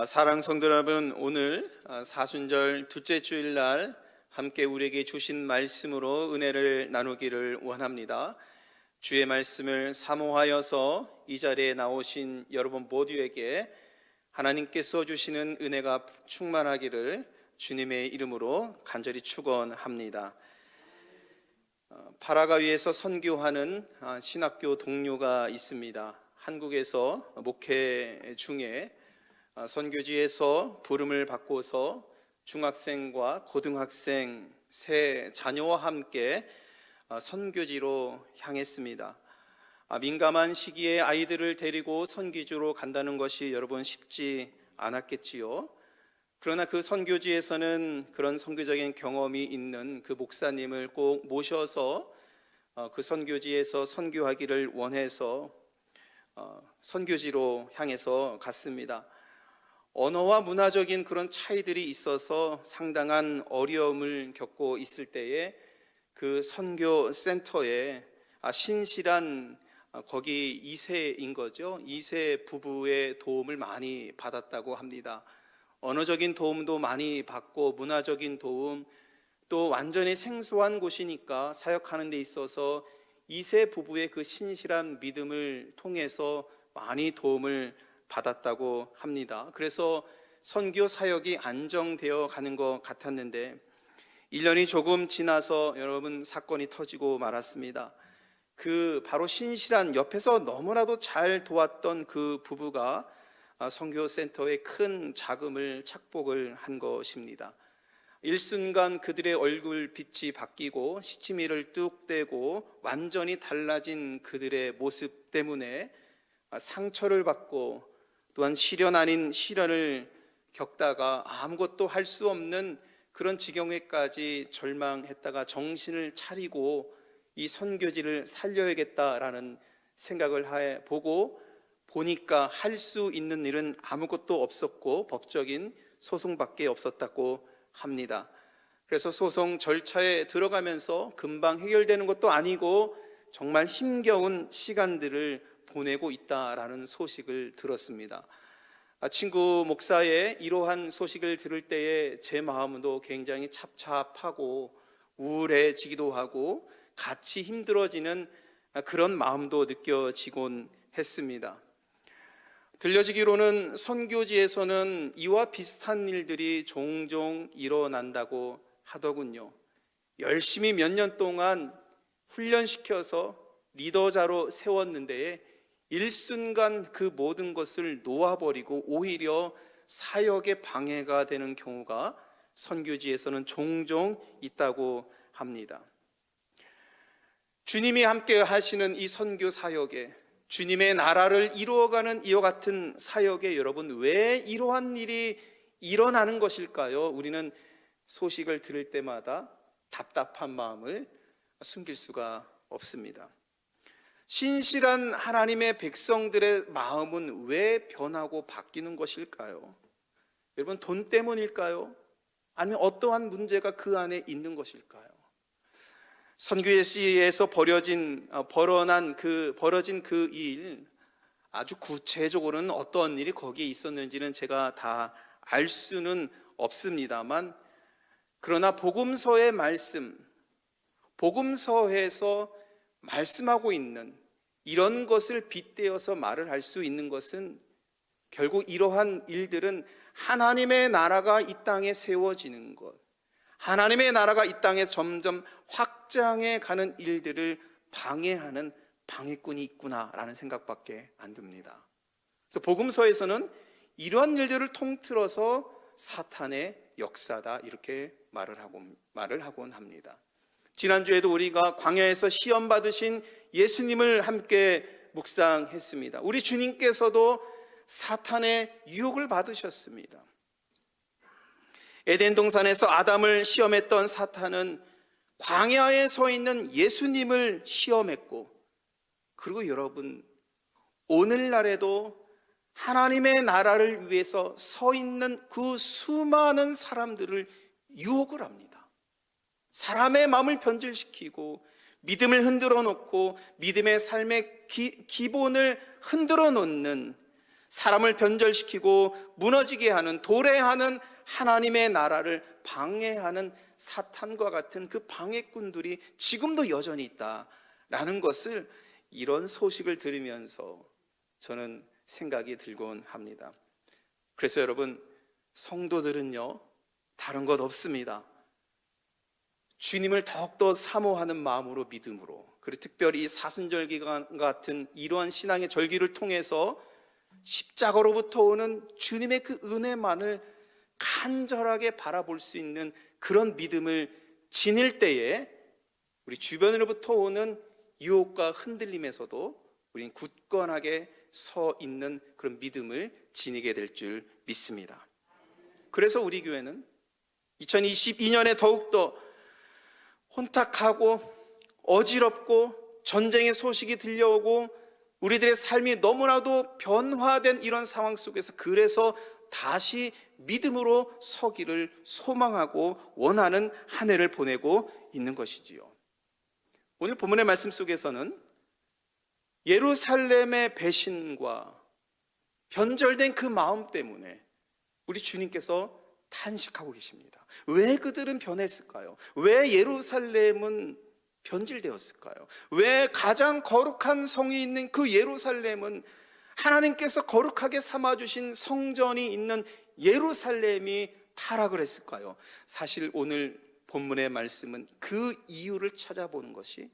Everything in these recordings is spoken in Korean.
사랑 성도 여러분, 오늘 사순절 둘째 주일날 함께 우리에게 주신 말씀으로 은혜를 나누기를 원합니다. 주의 말씀을 사모하여서 이 자리에 나오신 여러분 모두에게 하나님께서 주시는 은혜가 충만하기를 주님의 이름으로 간절히 축원합니다. 파라과이에서 선교하는 신학교 동료가 있습니다. 한국에서 목회 중에 선교지에서 부름을 받고서 중학생과 고등학생 세 자녀와 함께 선교지로 향했습니다. 민감한 시기에 아이들을 데리고 선교지로 간다는 것이 여러분 쉽지 않았겠지요. 그러나 그 선교지에서는 그런 선교적인 경험이 있는 그 목사님을 꼭 모셔서 그 선교지에서 선교하기를 원해서 선교지로 향해서 갔습니다. 언어와 문화적인 그런 차이들이 있어서 상당한 어려움을 겪고 있을 때에 그 선교 센터에 신실한 거기 2세인 거죠. 2세 부부의 도움을 많이 받았다고 합니다. 언어적인 도움도 많이 받고 문화적인 도움, 또 완전히 생소한 곳이니까 사역하는 데 있어서 2세 부부의 그 신실한 믿음을 통해서 많이 도움을 받았다고 합니다. 그래서 선교 사역이 안정되어 가는 것 같았는데 1년이 조금 지나서 여러분 사건이 터지고 말았습니다. 그 바로 신실한 옆에서 너무나도 잘 도왔던 그 부부가 선교센터에 큰 자금을 착복을 한 것입니다. 일순간 그들의 얼굴 빛이 바뀌고 시치미를 뚝 떼고 완전히 달라진 그들의 모습 때문에 상처를 받고 또한 시련 아닌 시련을 겪다가 아무것도 할 수 없는 그런 지경에까지 절망했다가 정신을 차리고 이 선교지를 살려야겠다라는 생각을 해보고 보니까 할 수 있는 일은 아무것도 없었고 법적인 소송밖에 없었다고 합니다. 그래서 소송 절차에 들어가면서 금방 해결되는 것도 아니고 정말 힘겨운 시간들을 보내고 있다라는 소식을 들었습니다. 친구 목사의 이러한 소식을 들을 때에 제 마음도 굉장히 찹찹하고 우울해지기도 하고 같이 힘들어지는 그런 마음도 느껴지곤 했습니다. 들려지기로는 선교지에서는 이와 비슷한 일들이 종종 일어난다고 하더군요. 열심히 몇 년 동안 훈련시켜서 리더자로 세웠는데 일순간 그 모든 것을 놓아버리고 오히려 사역에 방해가 되는 경우가 선교지에서는 종종 있다고 합니다. 주님이 함께 하시는 이 선교 사역에, 주님의 나라를 이루어가는 이와 같은 사역에 여러분 왜 이러한 일이 일어나는 것일까요? 우리는 소식을 들을 때마다 답답한 마음을 숨길 수가 없습니다. 신실한 하나님의 백성들의 마음은 왜 변하고 바뀌는 것일까요? 여러분 돈 때문일까요? 아니면 어떠한 문제가 그 안에 있는 것일까요? 선교지에서 벌어진 그 일, 아주 구체적으로는 어떤 일이 거기에 있었는지는 제가 다 알 수는 없습니다만, 그러나 복음서의 말씀, 복음서에서 말씀하고 있는 이런 것을 빗대어서 말을 할 수 있는 것은 결국 이러한 일들은 하나님의 나라가 이 땅에 세워지는 것, 하나님의 나라가 이 땅에 점점 확장해 가는 일들을 방해하는 방해꾼이 있구나라는 생각밖에 안 듭니다. 그래서 복음서에서는 이러한 일들을 통틀어서 사탄의 역사다 이렇게 말을 하곤 합니다. 지난주에도 우리가 광야에서 시험 받으신 예수님을 함께 묵상했습니다. 우리 주님께서도 사탄의 유혹을 받으셨습니다. 에덴 동산에서 아담을 시험했던 사탄은 광야에 서 있는 예수님을 시험했고, 그리고 여러분 오늘날에도 하나님의 나라를 위해서 서 있는 그 수많은 사람들을 유혹을 합니다. 사람의 마음을 변질시키고 믿음을 흔들어 놓고 믿음의 삶의 기본을 흔들어 놓는 사람을 변절시키고 무너지게 하는, 도래하는 하나님의 나라를 방해하는 사탄과 같은 그 방해꾼들이 지금도 여전히 있다라는 것을, 이런 소식을 들으면서 저는 생각이 들곤 합니다. 그래서 여러분, 성도들은요, 다른 것 없습니다. 주님을 더욱더 사모하는 마음으로, 믿음으로, 그리고 특별히 사순절 기간 같은 이러한 신앙의 절기를 통해서 십자가로부터 오는 주님의 그 은혜만을 간절하게 바라볼 수 있는 그런 믿음을 지닐 때에 우리 주변으로부터 오는 유혹과 흔들림에서도 우리는 굳건하게 서 있는 그런 믿음을 지니게 될 줄 믿습니다. 그래서 우리 교회는 2022년에 더욱더 혼탁하고 어지럽고 전쟁의 소식이 들려오고 우리들의 삶이 너무나도 변화된 이런 상황 속에서, 그래서 다시 믿음으로 서기를 소망하고 원하는 한 해를 보내고 있는 것이지요. 오늘 본문의 말씀 속에서는 예루살렘의 배신과 변절된 그 마음 때문에 우리 주님께서 탄식하고 계십니다. 왜 그들은 변했을까요? 왜 예루살렘은 변질되었을까요? 왜 가장 거룩한 성이 있는 그 예루살렘은, 하나님께서 거룩하게 삼아주신 성전이 있는 예루살렘이 타락을 했을까요? 사실 오늘 본문의 말씀은 그 이유를 찾아보는 것이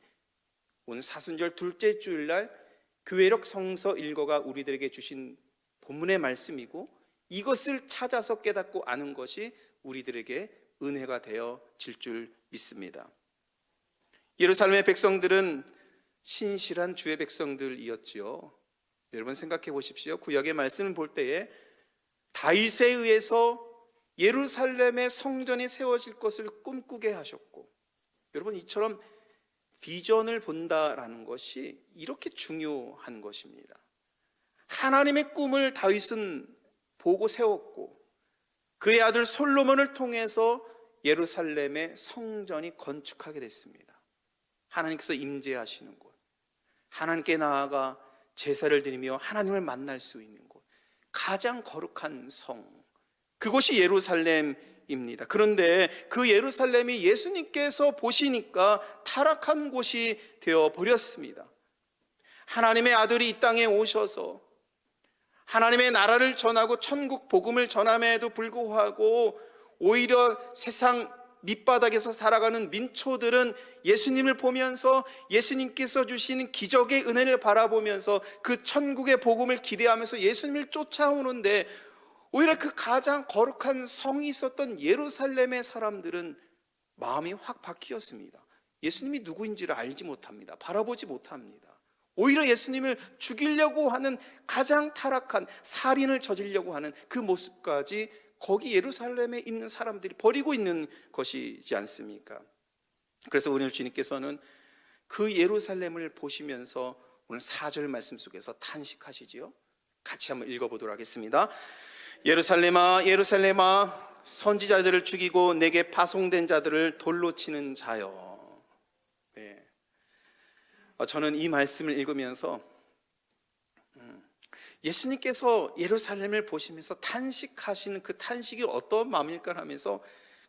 오늘 사순절 둘째 주일날 교회력 성서 일거가 우리들에게 주신 본문의 말씀이고, 이것을 찾아서 깨닫고 아는 것이 우리들에게 은혜가 되어질 줄 믿습니다. 예루살렘의 백성들은 신실한 주의 백성들이었지요. 여러분 생각해 보십시오. 구약의 말씀을 볼 때에 다윗에 의해서 예루살렘의 성전이 세워질 것을 꿈꾸게 하셨고, 여러분 이처럼 비전을 본다라는 것이 이렇게 중요한 것입니다. 하나님의 꿈을 다윗은 보고 세웠고, 그의 아들 솔로몬을 통해서 예루살렘의 성전이 건축하게 됐습니다. 하나님께서 임재하시는 곳, 하나님께 나아가 제사를 드리며 하나님을 만날 수 있는 곳, 가장 거룩한 성, 그곳이 예루살렘입니다. 그런데 그 예루살렘이 예수님께서 보시니까 타락한 곳이 되어버렸습니다. 하나님의 아들이 이 땅에 오셔서 하나님의 나라를 전하고 천국 복음을 전함에도 불구하고 오히려 세상 밑바닥에서 살아가는 민초들은 예수님을 보면서 예수님께서 주시는 기적의 은혜를 바라보면서 그 천국의 복음을 기대하면서 예수님을 쫓아오는데, 오히려 그 가장 거룩한 성이 있었던 예루살렘의 사람들은 마음이 확 바뀌었습니다. 예수님이 누구인지를 알지 못합니다. 바라보지 못합니다. 오히려 예수님을 죽이려고 하는, 가장 타락한 살인을 저지르려고 하는 그 모습까지 거기 예루살렘에 있는 사람들이 버리고 있는 것이지 않습니까? 그래서 오늘 주님께서는 그 예루살렘을 보시면서 오늘 4절 말씀 속에서 탄식하시지요. 같이 한번 읽어보도록 하겠습니다. 예루살렘아 예루살렘아, 선지자들을 죽이고 내게 파송된 자들을 돌로 치는 자여. 네. 저는 이 말씀을 읽으면서 예수님께서 예루살렘을 보시면서 탄식하시는 그 탄식이 어떤 마음일까 하면서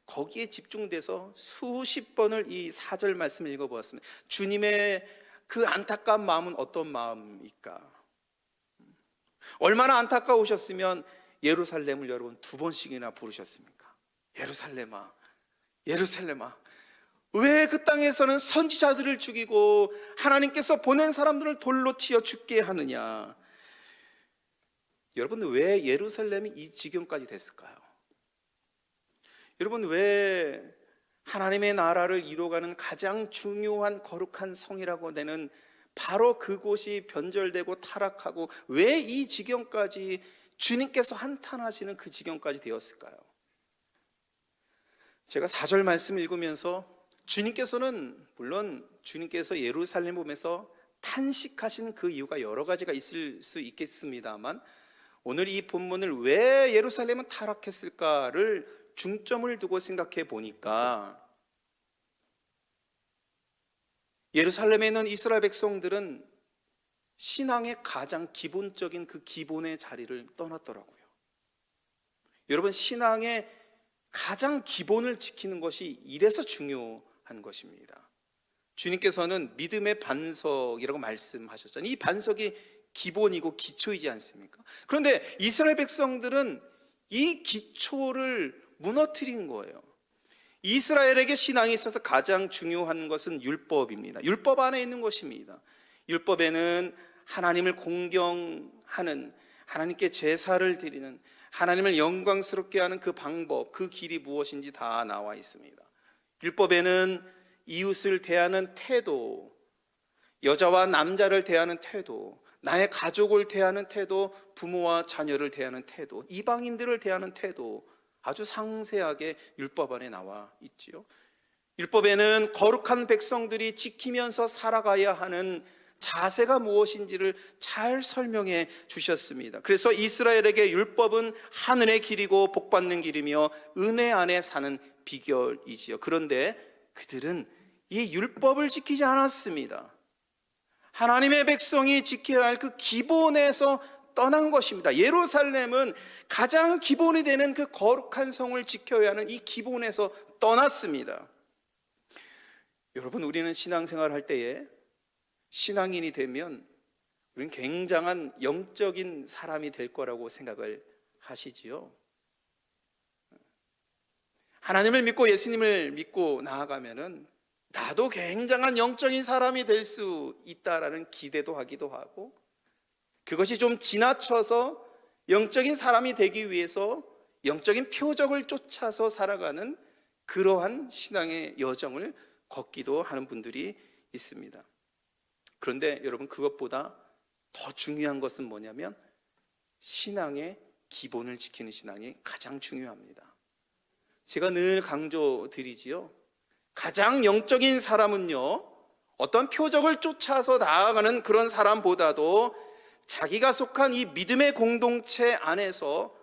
거기에 집중돼서 수십 번을 이 4절 말씀을 읽어보았습니다. 주님의 그 안타까운 마음은 어떤 마음일까? 얼마나 안타까우셨으면 예루살렘을 여러분 2번씩이나 부르셨습니까? 예루살렘아 예루살렘아, 왜 그 땅에서는 선지자들을 죽이고 하나님께서 보낸 사람들을 돌로 치어 죽게 하느냐? 여러분, 왜 예루살렘이 이 지경까지 됐을까요? 여러분, 왜 하나님의 나라를 이루어가는 가장 중요한 거룩한 성이라고 되는 바로 그곳이 변절되고 타락하고 왜 이 지경까지, 주님께서 한탄하시는 그 지경까지 되었을까요? 제가 4절 말씀 읽으면서 주님께서는, 물론 주님께서 예루살렘 보면서 탄식하신 그 이유가 여러 가지가 있을 수 있겠습니다만, 오늘 이 본문을 왜 예루살렘은 타락했을까를 중점을 두고 생각해 보니까, 예루살렘에 있는 이스라엘 백성들은 신앙의 가장 기본적인 그 기본의 자리를 떠났더라고요. 여러분, 신앙의 가장 기본을 지키는 것이 이래서 중요한 것입니다. 주님께서는 믿음의 반석이라고 말씀하셨잖아요. 이 반석이 기본이고 기초이지 않습니까? 그런데 이스라엘 백성들은 이 기초를 무너뜨린 거예요. 이스라엘에게 신앙이 있어서 가장 중요한 것은 율법입니다. 율법 안에 있는 것입니다. 율법에는 하나님을 공경하는, 하나님께 제사를 드리는, 하나님을 영광스럽게 하는 그 방법, 그 길이 무엇인지 다 나와 있습니다. 율법에는 이웃을 대하는 태도, 여자와 남자를 대하는 태도, 나의 가족을 대하는 태도, 부모와 자녀를 대하는 태도, 이방인들을 대하는 태도, 아주 상세하게 율법 안에 나와 있지요. 율법에는 거룩한 백성들이 지키면서 살아가야 하는 자세가 무엇인지를 잘 설명해 주셨습니다. 그래서 이스라엘에게 율법은 하늘의 길이고 복받는 길이며 은혜 안에 사는 비결이지요. 그런데 그들은 이 율법을 지키지 않았습니다. 하나님의 백성이 지켜야 할 그 기본에서 떠난 것입니다. 예루살렘은 가장 기본이 되는 그 거룩한 성을 지켜야 하는 이 기본에서 떠났습니다. 여러분, 우리는 신앙생활 할 때에 신앙인이 되면 우리는 굉장한 영적인 사람이 될 거라고 생각을 하시지요. 하나님을 믿고 예수님을 믿고 나아가면은 나도 굉장한 영적인 사람이 될 수 있다라는 기대도 하기도 하고, 그것이 좀 지나쳐서 영적인 사람이 되기 위해서 영적인 표적을 쫓아서 살아가는 그러한 신앙의 여정을 걷기도 하는 분들이 있습니다. 그런데 여러분, 그것보다 더 중요한 것은 뭐냐면 신앙의 기본을 지키는 신앙이 가장 중요합니다. 제가 늘 강조드리지요. 가장 영적인 사람은요, 어떤 표적을 쫓아서 나아가는 그런 사람보다도 자기가 속한 이 믿음의 공동체 안에서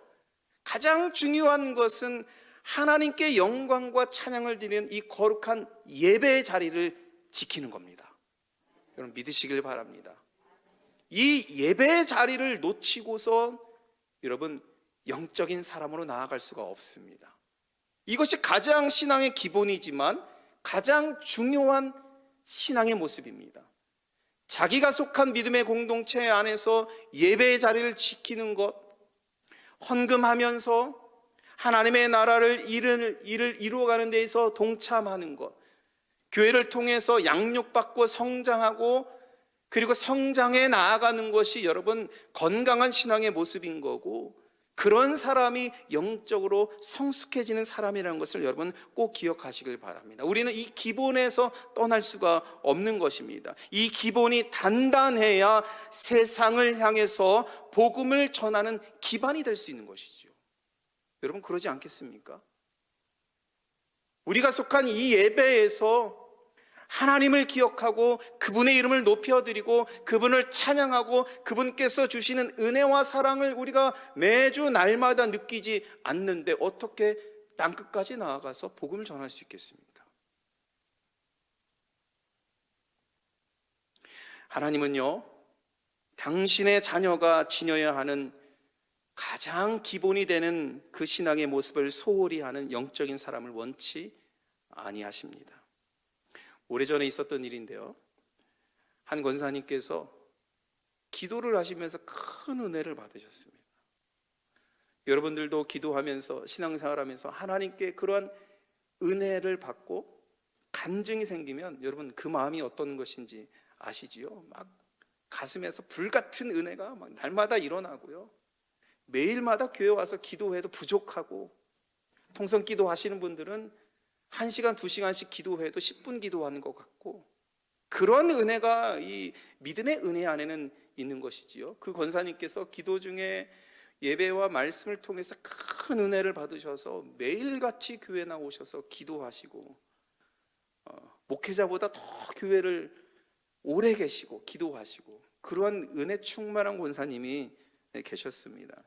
가장 중요한 것은 하나님께 영광과 찬양을 드리는 이 거룩한 예배의 자리를 지키는 겁니다. 여러분, 믿으시길 바랍니다. 이 예배의 자리를 놓치고서 여러분, 영적인 사람으로 나아갈 수가 없습니다. 이것이 가장 신앙의 기본이지만 가장 중요한 신앙의 모습입니다. 자기가 속한 믿음의 공동체 안에서 예배의 자리를 지키는 것, 헌금하면서 하나님의 나라를 일을 이루어가는 데에서 동참하는 것, 교회를 통해서 양육받고 성장하고 그리고 성장해 나아가는 것이 여러분 건강한 신앙의 모습인 거고, 그런 사람이 영적으로 성숙해지는 사람이라는 것을 여러분 꼭 기억하시길 바랍니다. 우리는 이 기본에서 떠날 수가 없는 것입니다. 이 기본이 단단해야 세상을 향해서 복음을 전하는 기반이 될 수 있는 것이죠. 여러분, 그러지 않겠습니까? 우리가 속한 이 예배에서 하나님을 기억하고 그분의 이름을 높여드리고 그분을 찬양하고 그분께서 주시는 은혜와 사랑을 우리가 매주 날마다 느끼지 않는데 어떻게 땅끝까지 나아가서 복음을 전할 수 있겠습니까? 하나님은요, 당신의 자녀가 지녀야 하는 가장 기본이 되는 그 신앙의 모습을 소홀히 하는 영적인 사람을 원치 아니하십니다. 오래전에 있었던 일인데요, 한 권사님께서 기도를 하시면서 큰 은혜를 받으셨습니다. 여러분들도 기도하면서 신앙생활하면서 하나님께 그러한 은혜를 받고 간증이 생기면 여러분 그 마음이 어떤 것인지 아시지요? 막 가슴에서 불같은 은혜가 막 날마다 일어나고요, 매일마다 교회 와서 기도해도 부족하고, 통성기도 하시는 분들은 1시간, 2시간씩 기도해도 10분 기도하는 것 같고, 그런 은혜가 이 믿음의 은혜 안에는 있는 것이지요. 그 권사님께서 기도 중에 예배와 말씀을 통해서 큰 은혜를 받으셔서 매일같이 교회 나오셔서 기도하시고, 목회자보다 더 교회를 오래 계시고 기도하시고, 그러한 은혜 충만한 권사님이 계셨습니다.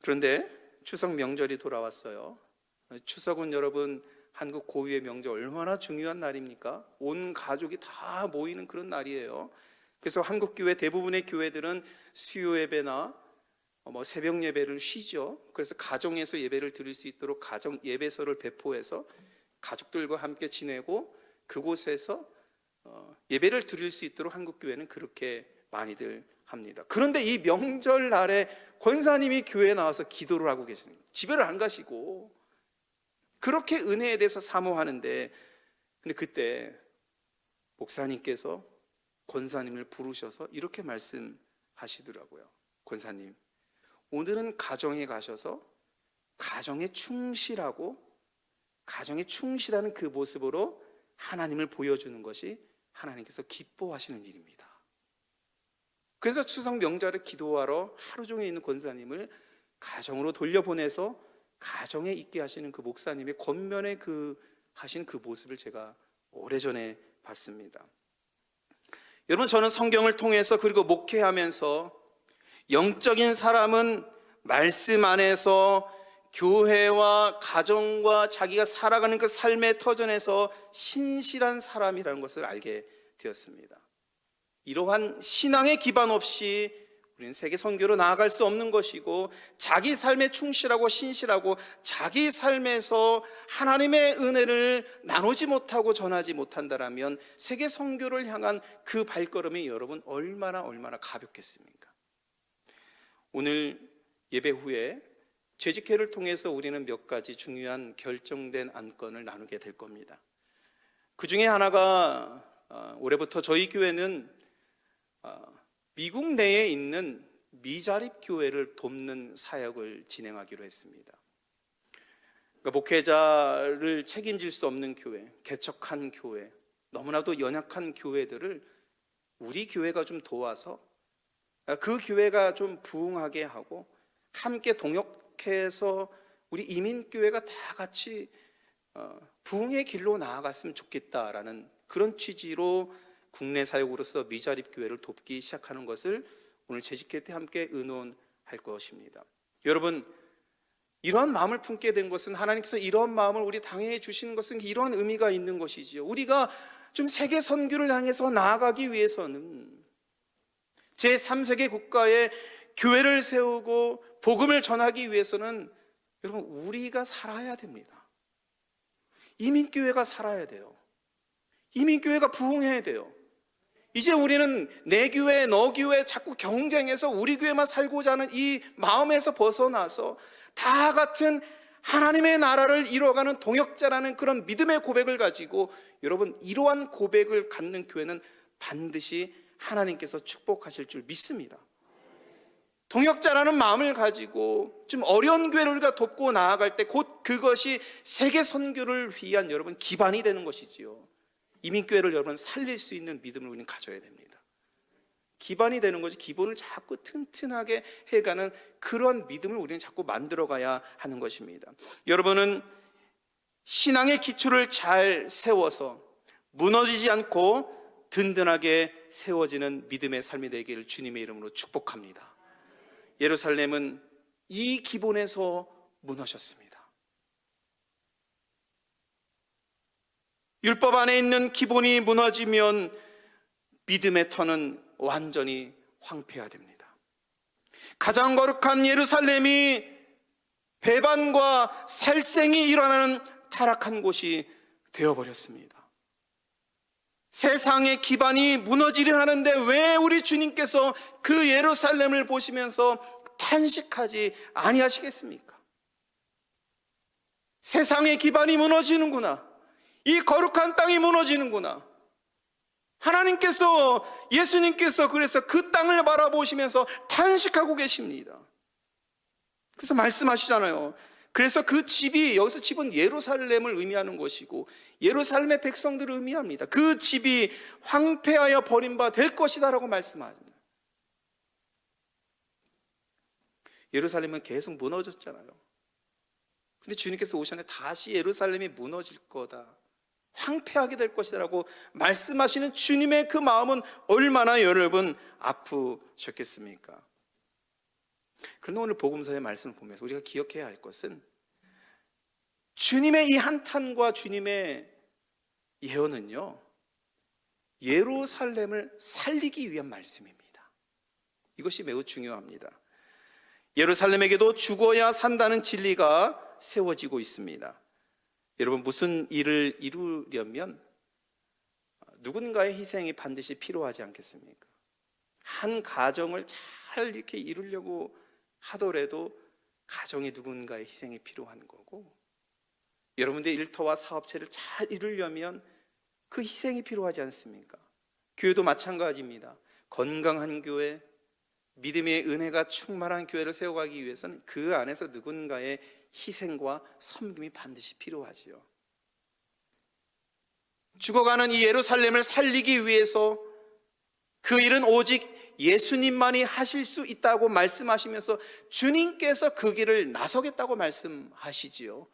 그런데 추석 명절이 돌아왔어요. 추석은 여러분 한국 고유의 명절, 얼마나 중요한 날입니까? 온 가족이 다 모이는 그런 날이에요. 그래서 한국 교회 대부분의 교회들은 수요 예배나 새벽 예배를 쉬죠. 그래서 가정에서 예배를 드릴 수 있도록 가정 예배서를 배포해서 가족들과 함께 지내고 그곳에서 예배를 드릴 수 있도록 한국 교회는 그렇게 많이들 합니다. 그런데 이 명절 날에 권사님이 교회에 나와서 기도를 하고 계시는 거예요. 집에를 안 가시고 그렇게 은혜에 대해서 사모하는데, 근데 그때 목사님께서 권사님을 부르셔서 이렇게 말씀하시더라고요. 권사님, 오늘은 가정에 가셔서 가정에 충실하고 가정에 충실하는 그 모습으로 하나님을 보여주는 것이 하나님께서 기뻐하시는 일입니다. 그래서 추석 명절에 기도하러 하루 종일 있는 권사님을 가정으로 돌려보내서 가정에 있게 하시는 그 목사님의 권면에 하신 그 모습을 제가 오래전에 봤습니다. 여러분, 저는 성경을 통해서 그리고 목회하면서 영적인 사람은 말씀 안에서 교회와 가정과 자기가 살아가는 그 삶의 터전에서 신실한 사람이라는 것을 알게 되었습니다. 이러한 신앙의 기반 없이 우리는 세계 선교로 나아갈 수 없는 것이고, 자기 삶에 충실하고 신실하고 자기 삶에서 하나님의 은혜를 나누지 못하고 전하지 못한다면 세계 선교를 향한 그 발걸음이 여러분 얼마나 가볍겠습니까? 오늘 예배 후에 재직회를 통해서 우리는 몇 가지 중요한 결정된 안건을 나누게 될 겁니다. 그 중에 하나가 올해부터 저희 교회는 미국 내에 있는 미자립 교회를 돕는 사역을 진행하기로 했습니다. 그러니까 목회자를 책임질 수 없는 교회, 개척한 교회, 너무나도 연약한 교회들을 우리 교회가 좀 도와서 그 교회가 좀 부흥하게 하고 함께 동역해서 우리 이민교회가 다 같이 부흥의 길로 나아갔으면 좋겠다라는 그런 취지로 국내 사역으로서 미자립 교회를 돕기 시작하는 것을 오늘 재직회 때 함께 의논할 것입니다. 여러분, 이러한 마음을 품게 된 것은 하나님께서 이러한 마음을 우리 당해 주시는 것은 이러한 의미가 있는 것이지요. 우리가 좀 세계 선교를 향해서 나아가기 위해서는 제3세계 국가에 교회를 세우고 복음을 전하기 위해서는 여러분 우리가 살아야 됩니다. 이민교회가 살아야 돼요. 이민교회가 부흥해야 돼요. 이제 우리는 내 교회, 너 교회 자꾸 경쟁해서 우리 교회만 살고자 하는 이 마음에서 벗어나서 다 같은 하나님의 나라를 이루어가는 동역자라는 그런 믿음의 고백을 가지고, 여러분 이러한 고백을 갖는 교회는 반드시 하나님께서 축복하실 줄 믿습니다. 동역자라는 마음을 가지고 좀 어려운 교회를 우리가 돕고 나아갈 때 곧 그것이 세계 선교를 위한 여러분 기반이 되는 것이지요. 이민교회를 여러분 살릴 수 있는 믿음을 우리는 가져야 됩니다. 기반이 되는 것이 기본을 자꾸 튼튼하게 해가는 그런 믿음을 우리는 자꾸 만들어가야 하는 것입니다. 여러분은 신앙의 기초를 잘 세워서 무너지지 않고 든든하게 세워지는 믿음의 삶이 되기를 주님의 이름으로 축복합니다. 예루살렘은 이 기본에서 무너졌습니다. 율법 안에 있는 기본이 무너지면 믿음의 터는 완전히 황폐해야 됩니다. 가장 거룩한 예루살렘이 배반과 살생이 일어나는 타락한 곳이 되어버렸습니다. 세상의 기반이 무너지려 하는데 왜 우리 주님께서 그 예루살렘을 보시면서 탄식하지 아니하시겠습니까? 세상의 기반이 무너지는구나, 이 거룩한 땅이 무너지는구나. 하나님께서, 예수님께서 그래서 그 땅을 바라보시면서 탄식하고 계십니다. 그래서 말씀하시잖아요. 그래서 그 집이, 여기서 집은 예루살렘을 의미하는 것이고 예루살렘의 백성들을 의미합니다. 그 집이 황폐하여 버림바 될 것이다 라고 말씀하십니다. 예루살렘은 계속 무너졌잖아요. 근데 주님께서 오셨는데 다시 예루살렘이 무너질 거다, 황폐하게 될 것이다 라고 말씀하시는 주님의 그 마음은 얼마나 여러분 아프셨겠습니까? 그런데 오늘 복음서의 말씀을 보면서 우리가 기억해야 할 것은 주님의 이 한탄과 주님의 예언은요, 예루살렘을 살리기 위한 말씀입니다. 이것이 매우 중요합니다. 예루살렘에게도 죽어야 산다는 진리가 세워지고 있습니다. 여러분, 무슨 일을 이루려면 누군가의 희생이 반드시 필요하지 않겠습니까? 한 가정을 잘 이렇게 이루려고 하더라도 가정에 누군가의 희생이 필요한 거고, 여러분들의 일터와 사업체를 잘 이루려면 그 희생이 필요하지 않습니까? 교회도 마찬가지입니다. 건강한 교회, 믿음의 은혜가 충만한 교회를 세워가기 위해서는 그 안에서 누군가의 희생과 섬김이 반드시 필요하지요. 죽어가는 이 예루살렘을 살리기 위해서 그 일은 오직 예수님만이 하실 수 있다고 말씀하시면서 주님께서 그 길을 나서겠다고 말씀하시지요.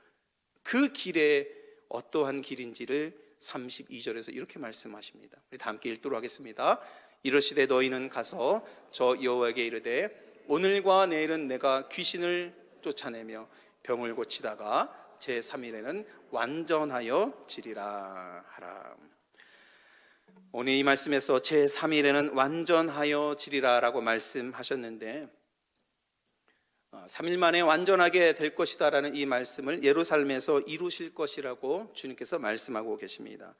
그 길에 어떠한 길인지를 32절에서 이렇게 말씀하십니다. 우리 다 함께 읽도록 하겠습니다. 이르시되 너희는 가서 저 여호와에게 이르되 오늘과 내일은 내가 귀신을 쫓아내며 병을 고치다가 제3일에는 완전하여 지리라 하라. 오늘 이 말씀에서 제3일에는 완전하여 지리라 라고 말씀하셨는데 3일 만에 완전하게 될 것이다 라는 이 말씀을 예루살렘에서 이루실 것이라고 주님께서 말씀하고 계십니다.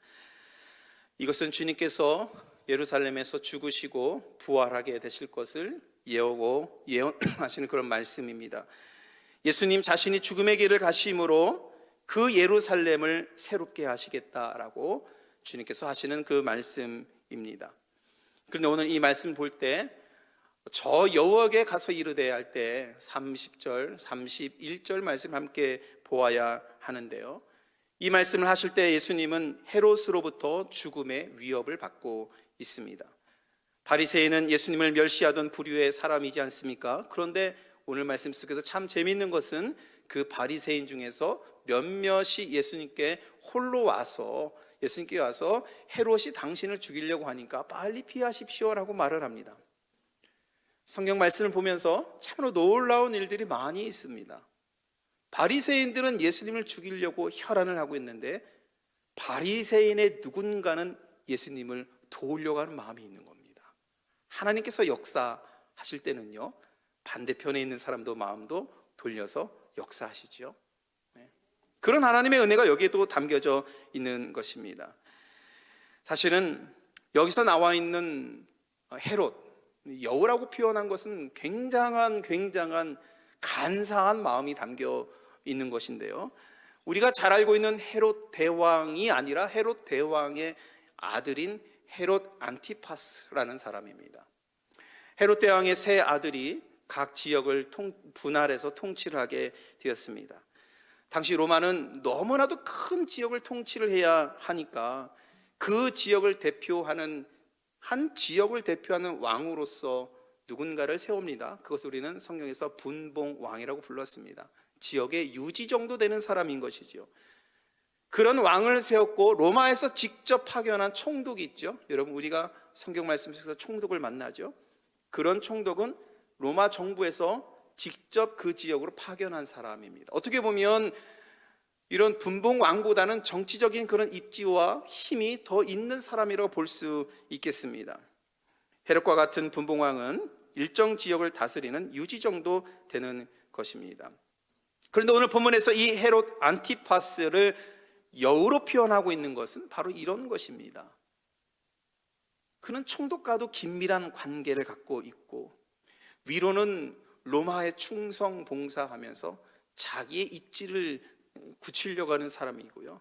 이것은 주님께서 예루살렘에서 죽으시고 부활하게 되실 것을 예언하시는 그런 말씀입니다. 예수님 자신이 죽음의 길을 가심으로 그 예루살렘을 새롭게 하시겠다라고 주님께서 하시는 그 말씀입니다. 그런데 오늘 이 말씀 볼 때 저 여호와에게 가서 이르되 할 때 30절, 31절 말씀 함께 보아야 하는데요. 이 말씀을 하실 때 예수님은 헤롯으로부터 죽음의 위협을 받고 있습니다. 바리새인은 예수님을 멸시하던 부류의 사람이지 않습니까? 그런데 오늘 말씀 속에서 참 재미있는 것은 그 바리새인 중에서 몇몇이 예수님께 와서 헤롯이 당신을 죽이려고 하니까 빨리 피하십시오라고 말을 합니다. 성경 말씀을 보면서 참으로 놀라운 일들이 많이 있습니다. 바리새인들은 예수님을 죽이려고 혈안을 하고 있는데 바리새인의 누군가는 예수님을 도우려고 하는 마음이 있는 겁니다. 하나님께서 역사하실 때는요, 반대편에 있는 사람도 마음도 돌려서 역사하시죠. 그런 하나님의 은혜가 여기에도 담겨져 있는 것입니다. 사실은 여기서 나와 있는 헤롯, 여우라고 표현한 것은 굉장한 간사한 마음이 담겨 있는 것인데요, 우리가 잘 알고 있는 헤롯 대왕이 아니라 헤롯 대왕의 아들인 헤롯 안티파스라는 사람입니다. 헤롯 대왕의 세 아들이 각 지역을 분할해서 통치를 하게 되었습니다. 당시 로마는 너무나도 큰 지역을 통치를 해야 하니까 그 지역을 대표하는 왕으로서 누군가를 세웁니다. 그것을 우리는 성경에서 분봉왕이라고 불렀습니다. 지역의 유지 정도 되는 사람인 것이죠. 그런 왕을 세웠고 로마에서 직접 파견한 총독이 있죠. 여러분, 우리가 성경 말씀 속에서 총독을 만나죠. 그런 총독은 로마 정부에서 직접 그 지역으로 파견한 사람입니다. 어떻게 보면 이런 분봉왕보다는 정치적인 그런 입지와 힘이 더 있는 사람이라고 볼 수 있겠습니다. 헤롯과 같은 분봉왕은 일정 지역을 다스리는 유지 정도 되는 것입니다. 그런데 오늘 본문에서 이 헤롯 안티파스를 여우로 표현하고 있는 것은 바로 이런 것입니다. 그는 총독과도 긴밀한 관계를 갖고 있고 위로는 로마에 충성 봉사하면서 자기의 입지를 굳히려고 하는 사람이고요,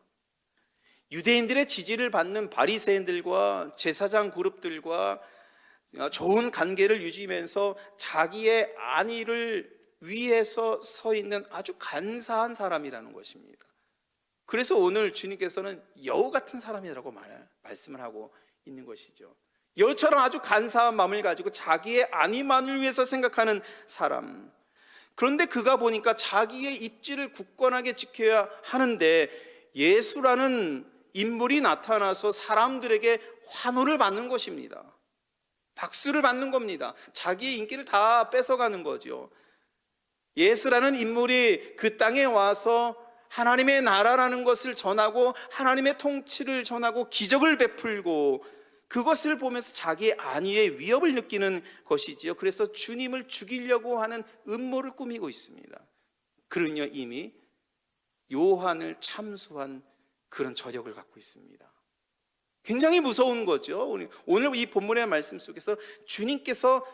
유대인들의 지지를 받는 바리새인들과 제사장 그룹들과 좋은 관계를 유지하면서 자기의 안위를 위해서 서 있는 아주 간사한 사람이라는 것입니다. 그래서 오늘 주님께서는 여우 같은 사람이라고 말씀을 하고 있는 것이죠. 여우처럼 아주 간사한 마음을 가지고 자기의 안위만을 위해서 생각하는 사람. 그런데 그가 보니까 자기의 입지를 굳건하게 지켜야 하는데 예수라는 인물이 나타나서 사람들에게 환호를 받는 것입니다. 박수를 받는 겁니다. 자기의 인기를 다 뺏어가는 거죠. 예수라는 인물이 그 땅에 와서 하나님의 나라라는 것을 전하고 하나님의 통치를 전하고 기적을 베풀고 그것을 보면서 자기의 안위의 위협을 느끼는 것이지요. 그래서 주님을 죽이려고 하는 음모를 꾸미고 있습니다. 그는요 이미 요한을 참수한 그런 저력을 갖고 있습니다. 굉장히 무서운 거죠. 오늘 이 본문의 말씀 속에서 주님께서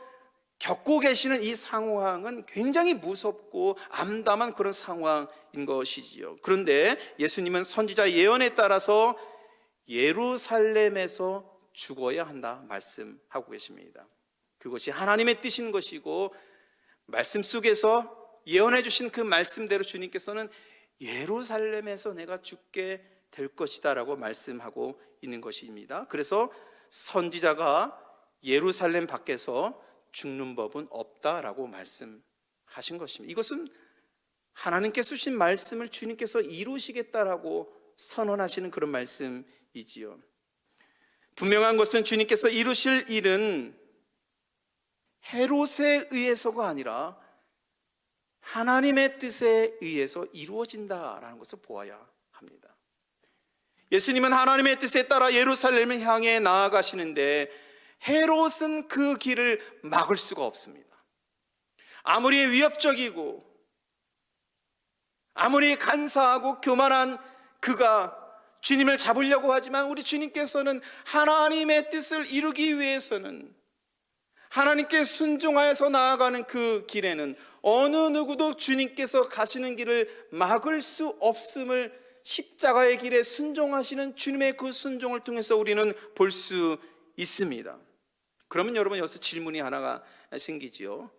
겪고 계시는 이 상황은 굉장히 무섭고 암담한 그런 상황인 것이지요. 그런데 예수님은 선지자 예언에 따라서 예루살렘에서 죽어야 한다 말씀하고 계십니다. 그것이 하나님의 뜻인 것이고 말씀 속에서 예언해 주신 그 말씀대로 주님께서는 예루살렘에서 내가 죽게 될 것이다 라고 말씀하고 있는 것입니다. 그래서 선지자가 예루살렘 밖에서 죽는 법은 없다라고 말씀하신 것입니다. 이것은 하나님께서 주신 말씀을 주님께서 이루시겠다라고 선언하시는 그런 말씀이지요. 분명한 것은 주님께서 이루실 일은 헤롯에 의해서가 아니라 하나님의 뜻에 의해서 이루어진다라는 것을 보아야 합니다. 예수님은 하나님의 뜻에 따라 예루살렘을 향해 나아가시는데 헤롯은 그 길을 막을 수가 없습니다. 아무리 위협적이고 아무리 간사하고 교만한 그가 주님을 잡으려고 하지만 우리 주님께서는 하나님의 뜻을 이루기 위해서는 하나님께 순종하여서 나아가는 그 길에는 어느 누구도 주님께서 가시는 길을 막을 수 없음을 십자가의 길에 순종하시는 주님의 그 순종을 통해서 우리는 볼 수 있습니다. 그러면 여러분 여기서 질문이 하나가 생기지요.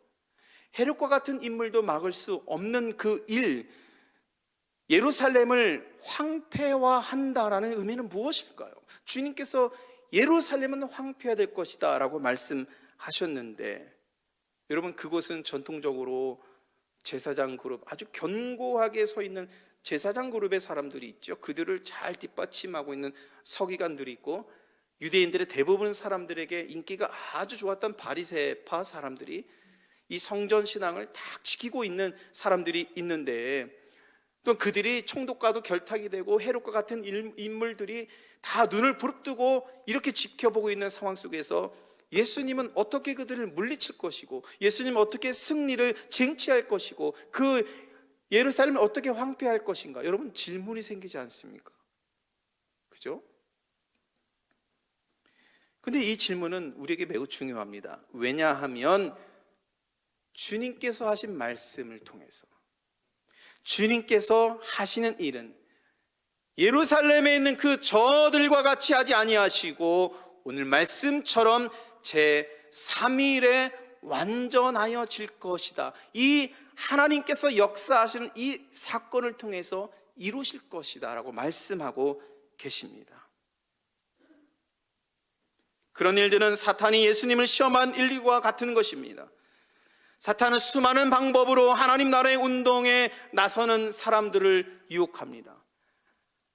헤롯과 같은 인물도 막을 수 없는 그 일, 예루살렘을 황폐화한다라는 의미는 무엇일까요? 주님께서 예루살렘은 황폐해야 될 것이다 라고 말씀하셨는데 여러분 그곳은 전통적으로 제사장 그룹, 아주 견고하게 서 있는 제사장 그룹의 사람들이 있죠. 그들을 잘 뒷받침하고 있는 서기관들이 있고 유대인들의 대부분 사람들에게 인기가 아주 좋았던 바리새파 사람들이 이 성전 신앙을 딱 지키고 있는 사람들이 있는데 또 그들이 총독과도 결탁이 되고 헤롯과 같은 인물들이 다 눈을 부릅뜨고 이렇게 지켜보고 있는 상황 속에서 예수님은 어떻게 그들을 물리칠 것이고 예수님은 어떻게 승리를 쟁취할 것이고 그 예루살렘을 어떻게 황폐할 것인가, 여러분 질문이 생기지 않습니까? 그죠? 근데 이 질문은 우리에게 매우 중요합니다. 왜냐하면 주님께서 하신 말씀을 통해서 주님께서 하시는 일은 예루살렘에 있는 그 저들과 같이 하지 아니하시고 오늘 말씀처럼 제3일에 완전하여질 것이다. 이 하나님께서 역사하시는 이 사건을 통해서 이루실 것이다 라고 말씀하고 계십니다. 그런 일들은 사탄이 예수님을 시험한 일과 같은 것입니다. 사탄은 수많은 방법으로 하나님 나라의 운동에 나서는 사람들을 유혹합니다.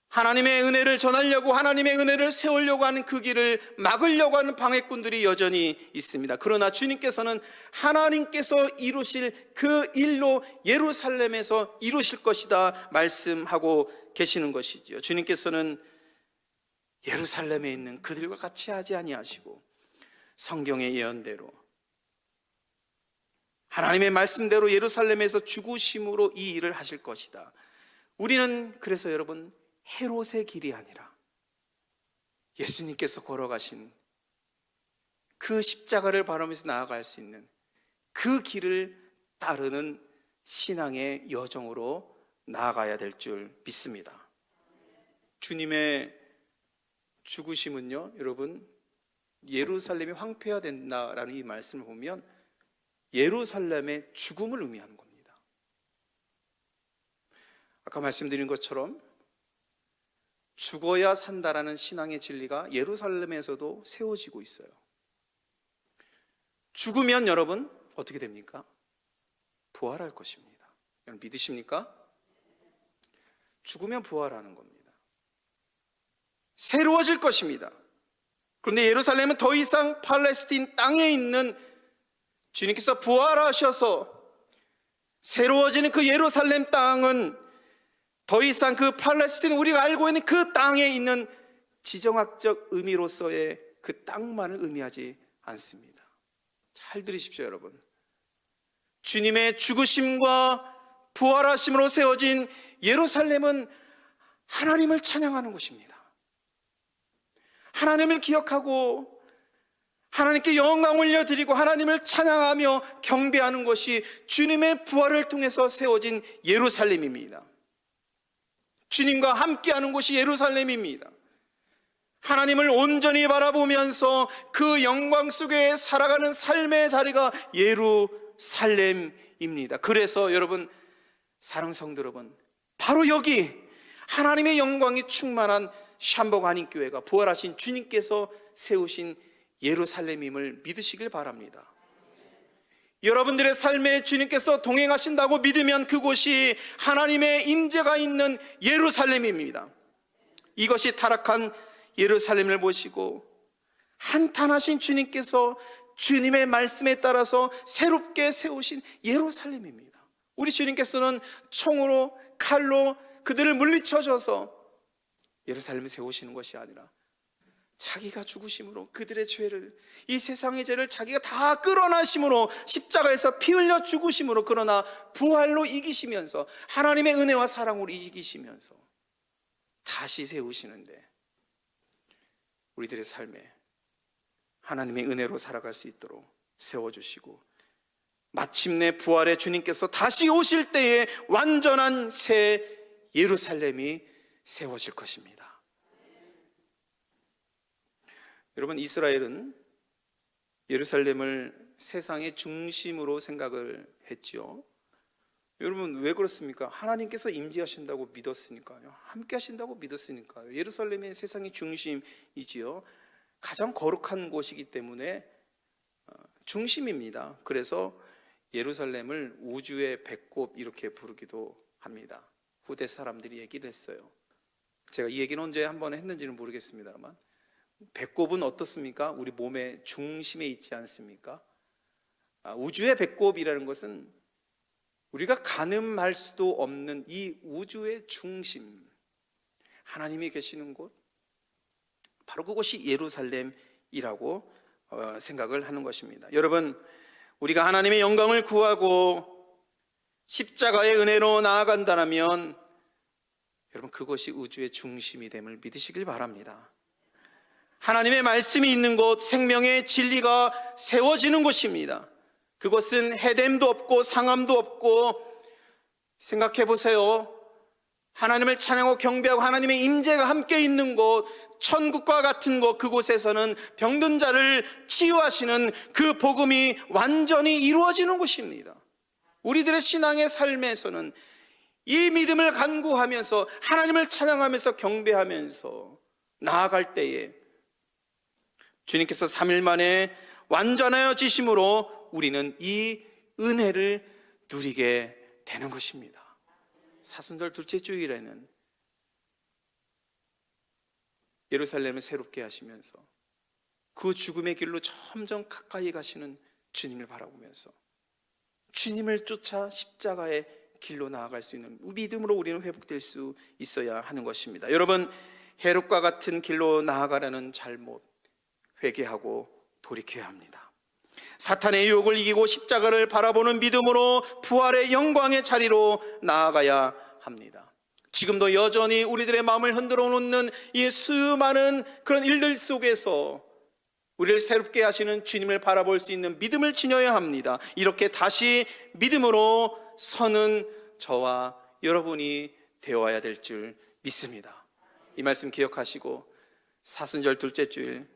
하나님의 은혜를 전하려고 하나님의 은혜를 세우려고 하는 그 길을 막으려고 하는 방해꾼들이 여전히 있습니다. 그러나 주님께서는 하나님께서 이루실 그 일로 예루살렘에서 이루실 것이다 말씀하고 계시는 것이지요. 주님께서는 예루살렘에 있는 그들과 같이 하지 아니하시고 성경의 예언대로 하나님의 말씀대로 예루살렘에서 죽으심으로 이 일을 하실 것이다. 우리는 그래서 여러분 헤롯의 길이 아니라 예수님께서 걸어가신 그 십자가를 바라면서 나아갈 수 있는 그 길을 따르는 신앙의 여정으로 나아가야 될 줄 믿습니다. 주님의 죽으심은요, 여러분 예루살렘이 황폐해야 된다라는 이 말씀을 보면 예루살렘의 죽음을 의미하는 겁니다. 아까 말씀드린 것처럼 죽어야 산다라는 신앙의 진리가 예루살렘에서도 세워지고 있어요. 죽으면 여러분 어떻게 됩니까? 부활할 것입니다. 여러분 믿으십니까? 죽으면 부활하는 겁니다. 새로워질 것입니다. 그런데 예루살렘은 더 이상 팔레스틴 땅에 있는 주님께서 부활하셔서 새로워지는 그 예루살렘 땅은 더 이상 그 팔레스틴 우리가 알고 있는 그 땅에 있는 지정학적 의미로서의 그 땅만을 의미하지 않습니다. 잘 들으십시오, 여러분. 주님의 죽으심과 부활하심으로 세워진 예루살렘은 하나님을 찬양하는 곳입니다. 하나님을 기억하고 하나님께 영광 올려드리고 하나님을 찬양하며 경배하는 것이 주님의 부활을 통해서 세워진 예루살렘입니다. 주님과 함께하는 곳이 예루살렘입니다. 하나님을 온전히 바라보면서 그 영광 속에 살아가는 삶의 자리가 예루살렘입니다. 그래서 여러분, 사랑하는 성도 여러분, 바로 여기 하나님의 영광이 충만한 샴복 한인교회가 부활하신 주님께서 세우신 예루살렘임을 믿으시길 바랍니다. 여러분들의 삶에 주님께서 동행하신다고 믿으면 그곳이 하나님의 임재가 있는 예루살렘입니다. 이것이 타락한 예루살렘을 보시고 한탄하신 주님께서 주님의 말씀에 따라서 새롭게 세우신 예루살렘입니다. 우리 주님께서는 총으로 칼로 그들을 물리쳐줘서 예루살렘을 세우시는 것이 아니라 자기가 죽으심으로 그들의 죄를, 이 세상의 죄를 자기가 다 끌어나심으로 십자가에서 피 흘려 죽으심으로, 그러나 부활로 이기시면서 하나님의 은혜와 사랑으로 이기시면서 다시 세우시는데, 우리들의 삶에 하나님의 은혜로 살아갈 수 있도록 세워주시고 마침내 부활의 주님께서 다시 오실 때에 완전한 새 예루살렘이 세워질 것입니다. 여러분, 이스라엘은 예루살렘을 세상의 중심으로 생각을 했죠. 여러분, 왜 그렇습니까? 하나님께서 임재하신다고 믿었으니까요. 함께 하신다고 믿었으니까요. 예루살렘이 세상의 중심이지요. 가장 거룩한 곳이기 때문에 중심입니다. 그래서 예루살렘을 우주의 배꼽 이렇게 부르기도 합니다. 후대 사람들이 얘기를 했어요. 제가 이 얘기는 언제 한번 했는지는 모르겠습니다만, 배꼽은 어떻습니까? 우리 몸의 중심에 있지 않습니까? 우주의 배꼽이라는 것은 우리가 가늠할 수도 없는 이 우주의 중심, 하나님이 계시는 곳, 바로 그곳이 예루살렘이라고 생각을 하는 것입니다. 여러분, 우리가 하나님의 영광을 구하고 십자가의 은혜로 나아간다면 여러분, 그것이 우주의 중심이 됨을 믿으시길 바랍니다. 하나님의 말씀이 있는 곳, 생명의 진리가 세워지는 곳입니다. 그것은 해됨도 없고 상함도 없고, 생각해 보세요. 하나님을 찬양하고 경배하고 하나님의 임재가 함께 있는 곳, 천국과 같은 곳, 그곳에서는 병든 자를 치유하시는 그 복음이 완전히 이루어지는 곳입니다. 우리들의 신앙의 삶에서는 이 믿음을 간구하면서 하나님을 찬양하면서 경배하면서 나아갈 때에 주님께서 3일 만에 완전하여지심으로 우리는 이 은혜를 누리게 되는 것입니다. 사순절 둘째 주일에는 예루살렘을 새롭게 하시면서 그 죽음의 길로 점점 가까이 가시는 주님을 바라보면서 주님을 쫓아 십자가의 길로 나아갈 수 있는 믿음으로 우리는 회복될 수 있어야 하는 것입니다. 여러분, 헤롯과 같은 길로 나아가려는 잘못 회개하고 돌이켜야 합니다. 사탄의 유혹을 이기고 십자가를 바라보는 믿음으로 부활의 영광의 자리로 나아가야 합니다. 지금도 여전히 우리들의 마음을 흔들어 놓는 이 수많은 그런 일들 속에서 우리를 새롭게 하시는 주님을 바라볼 수 있는 믿음을 지녀야 합니다. 이렇게 다시 믿음으로 서는 저와 여러분이 되어야 될 줄 믿습니다. 이 말씀 기억하시고 사순절 둘째 주일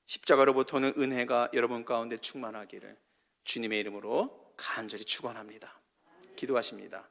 십자가로부터 오는 은혜가 여러분 가운데 충만하기를 주님의 이름으로 간절히 축원합니다. 기도하십니다.